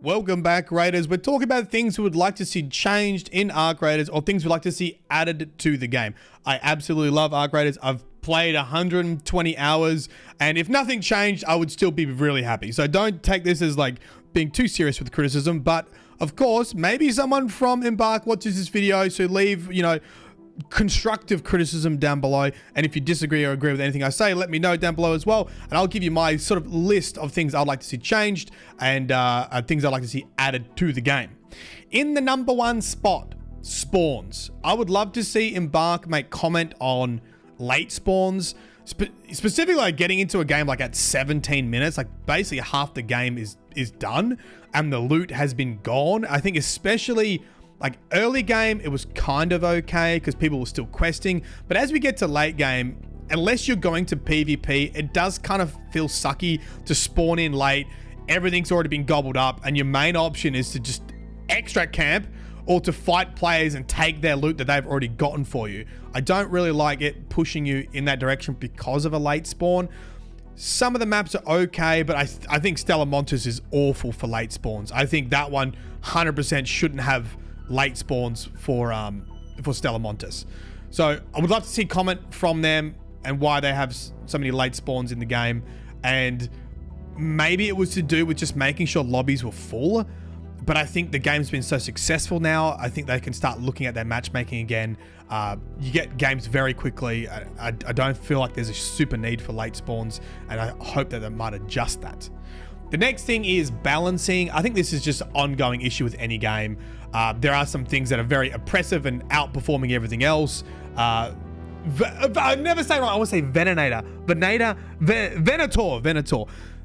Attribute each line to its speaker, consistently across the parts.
Speaker 1: Welcome back, Raiders. We're talking about things we would like to see changed in Arc Raiders or things we'd like to see added to the game. I absolutely love Arc Raiders. I've played 120 hours, and if nothing changed, I would still be really happy. So don't take this as like being too serious with criticism, but of course, maybe someone from Embark watches this video, so leave, constructive criticism down below, and if you disagree or agree with anything I say, let me know down below as well, and I'll give you my sort of list of things I'd like to see changed and things I'd like to see added to the game. In the number one spot, spawns. I would love to see Embark make comment on late spawns, specifically like getting into a game like at 17 minutes, like basically half the game is done and the loot has been gone. I think especially like early game, it was kind of okay because people were still questing. But as we get to late game, unless you're going to PvP, it does kind of feel sucky to spawn in late. Everything's already been gobbled up and your main option is to just extract camp or to fight players and take their loot that they've already gotten for you. I don't really like it pushing you in that direction because of a late spawn. Some of the maps are okay, but I think Stella Montes is awful for late spawns. I think that one 100% shouldn't have late spawns for Stella Montes. So I would love to see comment from them and why they have so many late spawns in the game. And maybe it was to do with just making sure lobbies were full. But I think the game's been so successful now, I think they can start looking at their matchmaking again. You get games very quickly. I don't feel like there's a super need for late spawns, and I hope that they might adjust that. The next thing is balancing. I think this is just an ongoing issue with any game. There are some things that are very oppressive and outperforming everything else. I never say it wrong. I want to say Venator. Venator.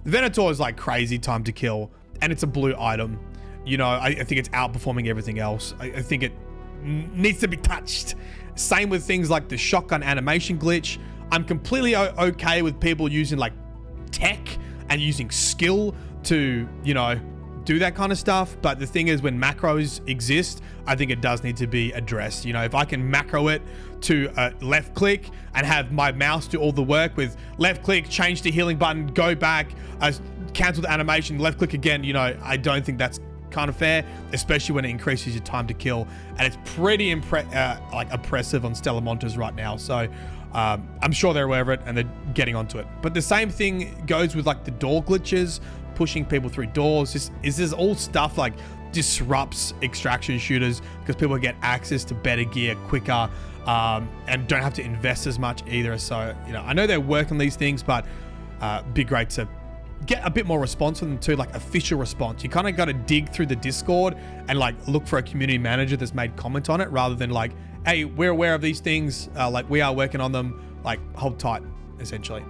Speaker 1: Venator is like crazy time to kill, and it's a blue item. I think it's outperforming everything else. I think it needs to be touched. Same with things like the shotgun animation glitch. I'm completely okay with people using like tech and using skill to, do that kind of stuff. But the thing is, when macros exist, I think it does need to be addressed. If I can macro it to left click and have my mouse do all the work with left click, change the healing button, go back, cancel the animation, left click again, I don't think that's kind of fair, especially when it increases your time to kill, and it's pretty oppressive on Stella Montes right now. So I'm sure they're aware of it and they're getting onto it. But the same thing goes with like the door glitches, pushing people through doors. This is all stuff like disrupts extraction shooters because people get access to better gear quicker and don't have to invest as much either. So I know they're working on these things, but be great to get a bit more response from them too, like official response. You kind of got to dig through the Discord and like look for a community manager that's made comment on it, rather than like, hey, we're aware of these things, like we are working on them, like hold tight, essentially.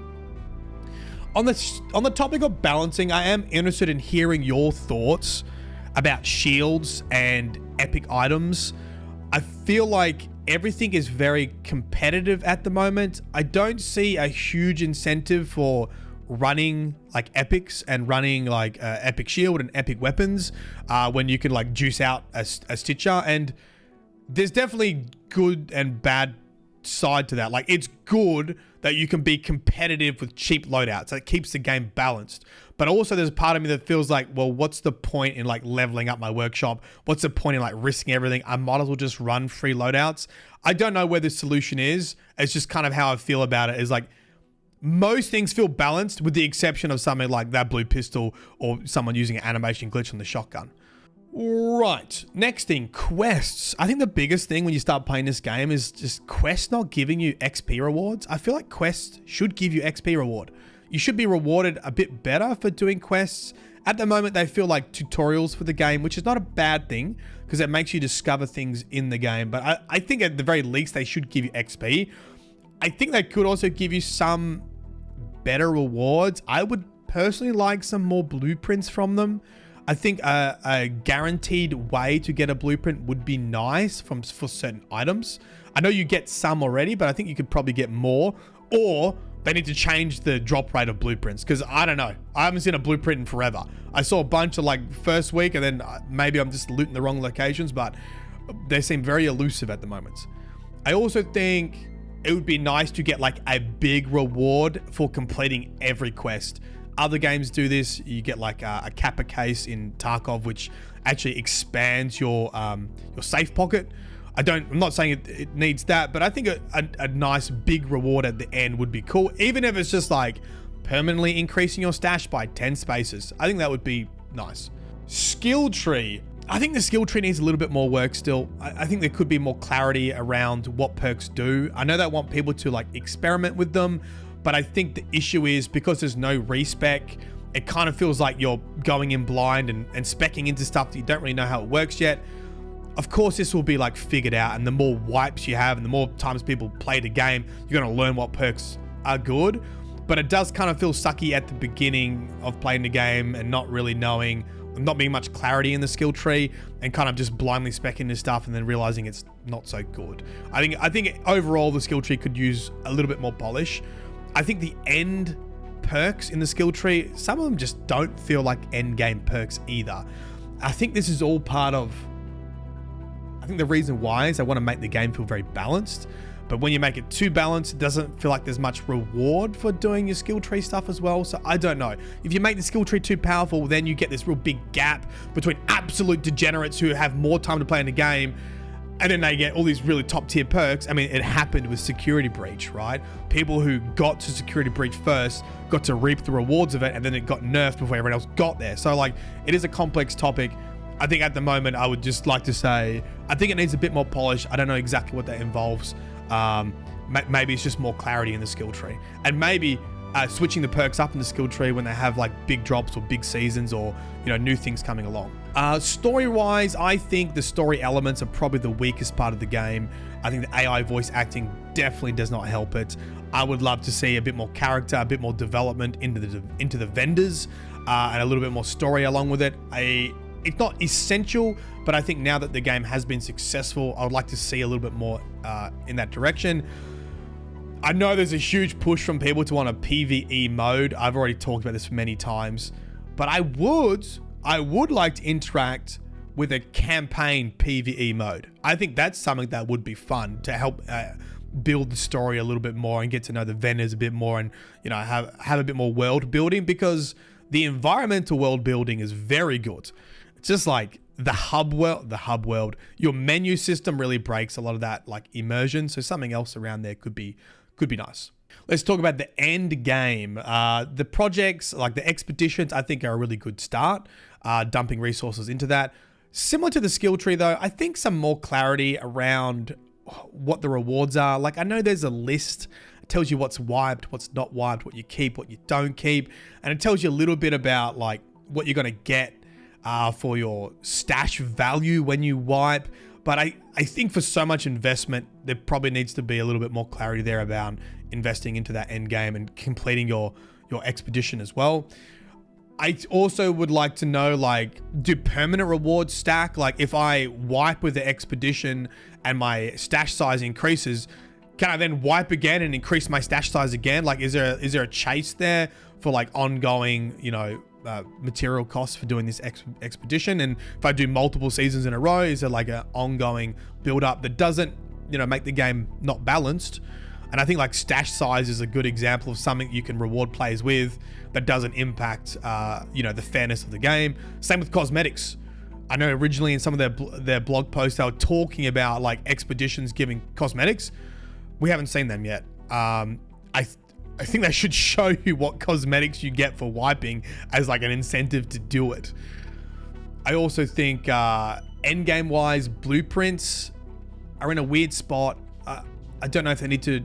Speaker 1: On the topic of balancing, I am interested in hearing your thoughts about shields and epic items. I feel like everything is very competitive at the moment. I don't see a huge incentive for running like epics and running like epic shield and epic weapons when you can like juice out a Stitcher. And there's definitely good and bad side to that. Like, it's good that you can be competitive with cheap loadouts. That keeps the game balanced. But also there's a part of me that feels like, well, what's the point in like leveling up my workshop? What's the point in like risking everything? I might as well just run free loadouts. I don't know where the solution is. It's just kind of how I feel about it, is like, most things feel balanced with the exception of something like that blue pistol or someone using an animation glitch on the shotgun. Right, next thing, quests. I think the biggest thing when you start playing this game is just quests not giving you XP rewards. I feel like quests should give you XP reward. You should be rewarded a bit better for doing quests. At the moment, they feel like tutorials for the game, which is not a bad thing because it makes you discover things in the game. But I think at the very least, they should give you XP. I think they could also give you some better rewards. I would personally like some more blueprints from them. I think a guaranteed way to get a blueprint would be nice for certain items. I know you get some already, but I think you could probably get more. Or they need to change the drop rate of blueprints, because I don't know. I haven't seen a blueprint in forever. I saw a bunch of like first week, and then maybe I'm just looting the wrong locations, but they seem very elusive at the moment. I also think it would be nice to get like a big reward for completing every quest. Other games do this. You get like a Kappa case in Tarkov, which actually expands your safe pocket. I'm not saying it needs that, but I think a nice big reward at the end would be cool. Even if it's just like permanently increasing your stash by 10 spaces. I think that would be nice. Skill tree. I think the skill tree needs a little bit more work still. I think there could be more clarity around what perks do. I know they want people to like experiment with them, but I think the issue is because there's no respec, it kind of feels like you're going in blind and speccing into stuff that you don't really know how it works yet. Of course, this will be like figured out, and the more wipes you have and the more times people play the game, you're going to learn what perks are good. But it does kind of feel sucky at the beginning of playing the game and not really knowing, not being much clarity in the skill tree, and kind of just blindly specking this stuff and then realizing it's not so good. I think overall the skill tree could use a little bit more polish. I think the end perks in the skill tree, some of them just don't feel like end game perks either. I think this is all part of, I think the reason why is I want to make the game feel very balanced. But when you make it too balanced, it doesn't feel like there's much reward for doing your skill tree stuff as well. So I don't know. If you make the skill tree too powerful, then you get this real big gap between absolute degenerates who have more time to play in the game, and then they get all these really top tier perks. I mean, it happened with Security Breach, right? People who got to Security Breach first got to reap the rewards of it, and then it got nerfed before everyone else got there. So like, it is a complex topic. I think at the moment, I would just like to say, I think it needs a bit more polish. I don't know exactly what that involves. Maybe it's just more clarity in the skill tree, and maybe switching the perks up in the skill tree when they have like big drops or big seasons or, you know, new things coming along. Story wise, I think the story elements are probably the weakest part of the game. I think the AI voice acting definitely does not help it. I would love to see a bit more character, a bit more development into the vendors, and a little bit more story along with it. It's not essential, but I think now that the game has been successful, I would like to see a little bit more in that direction. I know there's a huge push from people to want a PvE mode. I've already talked about this many times, but I would like to interact with a campaign PvE mode. I think that's something that would be fun to help build the story a little bit more and get to know the vendors a bit more, and, you know, have a bit more world building, because the environmental world building is very good. It's just like the hub world, your menu system really breaks a lot of that like immersion. So something else around there could be nice. Let's talk about the end game. The projects, like the expeditions, I think are a really good start. Dumping resources into that. Similar to the skill tree though, I think some more clarity around what the rewards are. Like, I know there's a list. It tells you what's wiped, what's not wiped, what you keep, what you don't keep. And it tells you a little bit about like what you're going to get for your stash value when you wipe. But I think for so much investment, there probably needs to be a little bit more clarity there about investing into that end game and completing your expedition as well. I also would like to know, like, do permanent rewards stack? Like, if I wipe with the expedition and my stash size increases, can I then wipe again and increase my stash size again? Like, is there a chase there for like ongoing, you know, material costs for doing this expedition? And if I do multiple seasons in a row, is there like an ongoing build up that doesn't, you know, make the game not balanced? And I think like stash size is a good example of something you can reward players with that doesn't impact, you know, the fairness of the game. Same with cosmetics. I know originally in some of their blog posts, they were talking about like expeditions giving cosmetics. We haven't seen them yet. I think they should show you what cosmetics you get for wiping as like an incentive to do it. I also think endgame wise, blueprints are in a weird spot. I don't know if they need to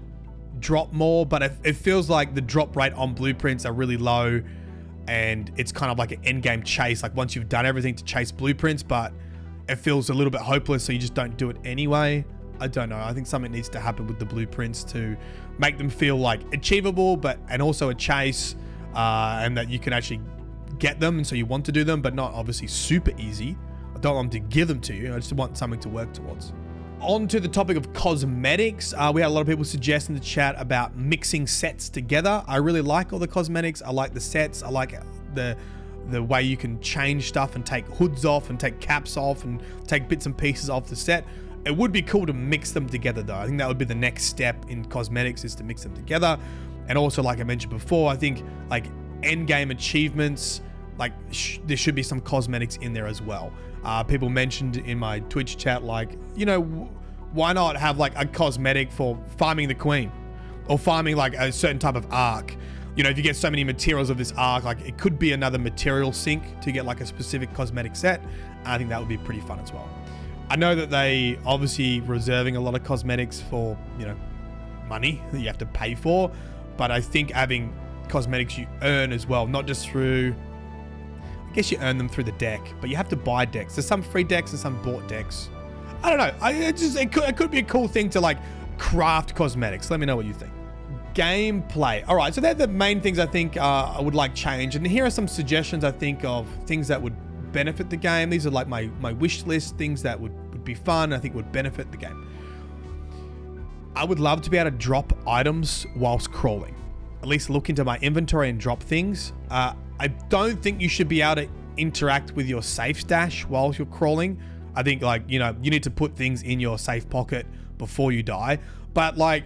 Speaker 1: drop more, but it feels like the drop rate on blueprints are really low, and it's kind of like an endgame chase. Like once you've done everything to chase blueprints, but it feels a little bit hopeless, so you just don't do it anyway. I don't know. I think something needs to happen with the blueprints to make them feel like achievable, and also a chase, and that you can actually get them, and so you want to do them, but not obviously super easy. I don't want them to give them to you. I just want something to work towards. On to the topic of cosmetics. We had a lot of people suggest in the chat about mixing sets together. I really like all the cosmetics. I like the sets. I like the way you can change stuff and take hoods off and take caps off and take bits and pieces off the set. It would be cool to mix them together though. I think that would be the next step in cosmetics, is to mix them together. And also, like I mentioned before, I think like Endgame achievements. Like there should be some cosmetics in there as well. People mentioned in my Twitch chat, like, you know, why not have like a cosmetic for farming the queen or farming like a certain type of arc? You know, if you get so many materials of this arc, like it could be another material sink to get like a specific cosmetic set. I think that would be pretty fun as well. I know that they obviously reserving a lot of cosmetics for, you know, money that you have to pay for, but I think having cosmetics you earn as well, not just through, I guess you earn them through the deck, but you have to buy decks. There's some free decks and some bought decks. I don't know. It could be a cool thing to like craft cosmetics. Let me know what you think. Gameplay. All right, so they're the main things I think I would like change. And here are some suggestions I think of things that would benefit the game. These are like my wish list, things that would be fun, I think would benefit the game. I would love to be able to drop items whilst crawling. At least look into my inventory and drop things. I don't think you should be able to interact with your safe stash while you're crawling. I think like, you know, you need to put things in your safe pocket before you die. But like,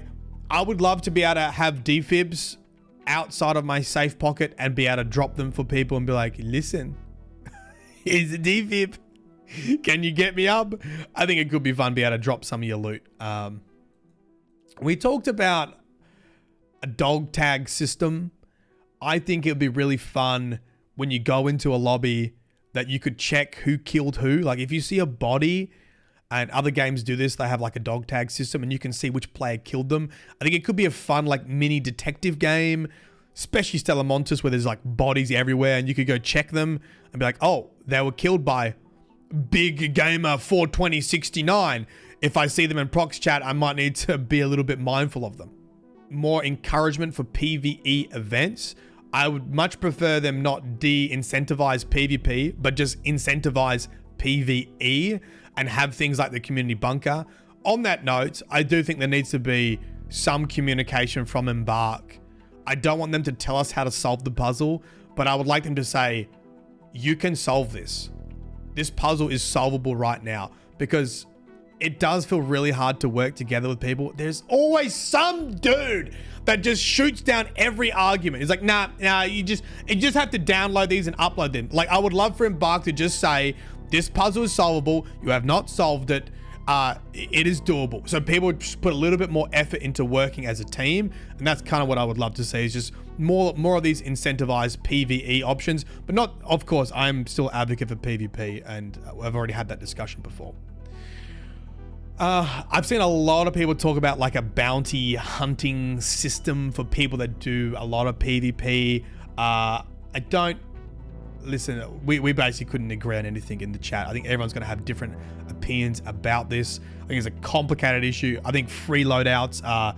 Speaker 1: I would love to be able to have defibs outside of my safe pocket and be able to drop them for people and be like, listen, here's a defib. Can you get me up? I think it could be fun to be able to drop some of your loot. We talked about a dog tag system. I think it would be really fun when you go into a lobby that you could check who killed who. Like if you see a body, and other games do this, they have like a dog tag system and you can see which player killed them. I think it could be a fun like mini detective game, especially Stella Montes, where there's like bodies everywhere and you could go check them and be like, oh, they were killed by Big Gamer 42069. If I see them in prox chat, I might need to be a little bit mindful of them. More encouragement for PvE events. I would much prefer them not de-incentivize PvP, but just incentivize PvE and have things like the community bunker. On that note, I do think there needs to be some communication from Embark. I don't want them to tell us how to solve the puzzle, but I would like them to say, you can solve this. This puzzle is solvable right now, because it does feel really hard to work together with people. There's always some dude that just shoots down every argument. He's like, nah, you just have to download these and upload them. Like, I would love for Embark to just say, this puzzle is solvable. You have not solved it. It is doable. So people would put a little bit more effort into working as a team. And that's kind of what I would love to see, is just more of these incentivized PvE options. But not, of course, I'm still advocate for PvP. And I've already had that discussion before. I've seen a lot of people talk about like a bounty hunting system for people that do a lot of PvP. Listen, we basically couldn't agree on anything in the chat. I think everyone's going to have different opinions about this. I think it's a complicated issue. I think free loadouts are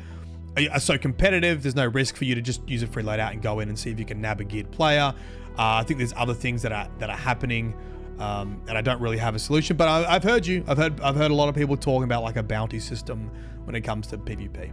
Speaker 1: so competitive. There's no risk for you to just use a free loadout and go in and see if you can nab a geared player. I think there's other things that are happening, and I don't really have a solution. But I've heard you. I've heard a lot of people talking about like a bounty system when it comes to PvP.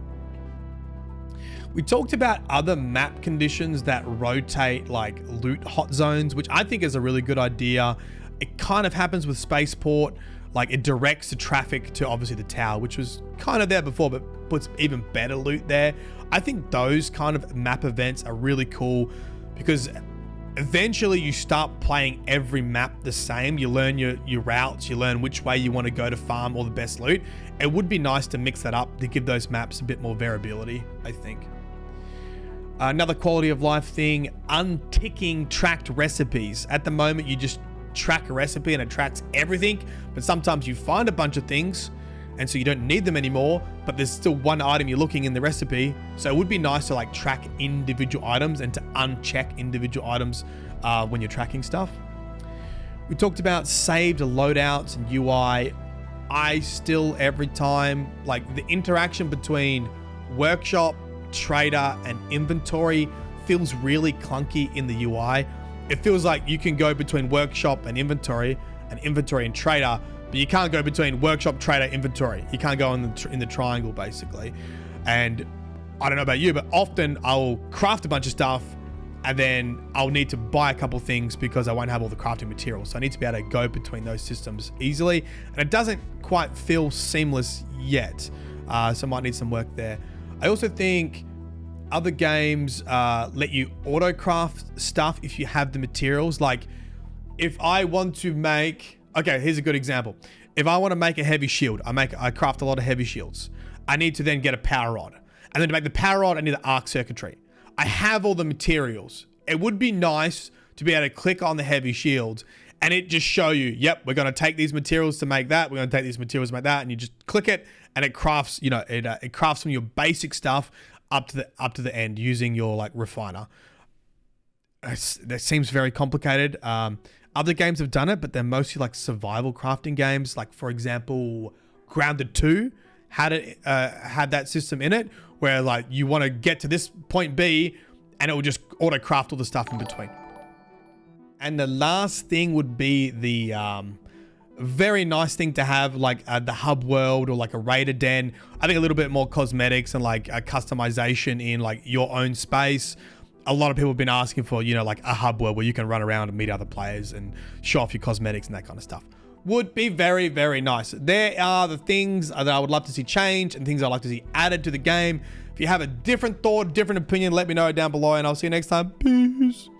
Speaker 1: We talked about other map conditions that rotate like loot hot zones, which I think is a really good idea. It kind of happens with Spaceport. Like it directs the traffic to obviously the tower, which was kind of there before, but puts even better loot there. I think those kind of map events are really cool because eventually you start playing every map the same. You learn your routes, you learn which way you want to go to farm all the best loot. It would be nice to mix that up to give those maps a bit more variability, I think. Another quality of life thing, unticking tracked recipes. At the moment, you just track a recipe and it tracks everything, but sometimes you find a bunch of things and so you don't need them anymore, but there's still one item you're looking in the recipe. So it would be nice to like track individual items and to uncheck individual items when you're tracking stuff. We talked about saved loadouts and UI. I still, every time, like the interaction between workshop, trader, and inventory feels really clunky in the UI. It feels like you can go between workshop and inventory and trader, but you can't go between workshop, trader, inventory. You can't go in the triangle basically. And I don't know about you, but often I'll craft a bunch of stuff and then I'll need to buy a couple things because I won't have all the crafting materials. So I need to be able to go between those systems easily, and it doesn't quite feel seamless yet. So I might need some work there. I also think Other games let you auto craft stuff if you have the materials. Like if I want to make, okay, here's a good example. If I want to make a heavy shield, I craft a lot of heavy shields. I need to then get a power rod. And then to make the power rod, I need the arc circuitry. I have all the materials. It would be nice to be able to click on the heavy shields and it just show you, yep, we're going to take these materials to make that. We're going to take these materials to make that. And you just click it and it crafts, you know, it crafts from your basic stuff up to the end using your like refiner. That seems very complicated. Other games have done it, but they're mostly like survival crafting games. Like for example, Grounded 2 had that system in it where like you want to get to this point B and it will just auto craft all the stuff in between. And the last thing would be the very nice thing to have, like the hub world or like a raider den. I think a little bit more cosmetics and like a customization in like your own space. A lot of people have been asking for, you know, like a hub world where you can run around and meet other players and show off your cosmetics and that kind of stuff. Would be very, very nice. There are the things that I would love to see change and things I'd like to see added to the game. If you have a different thought, different opinion, let me know down below and I'll see you next time. Peace.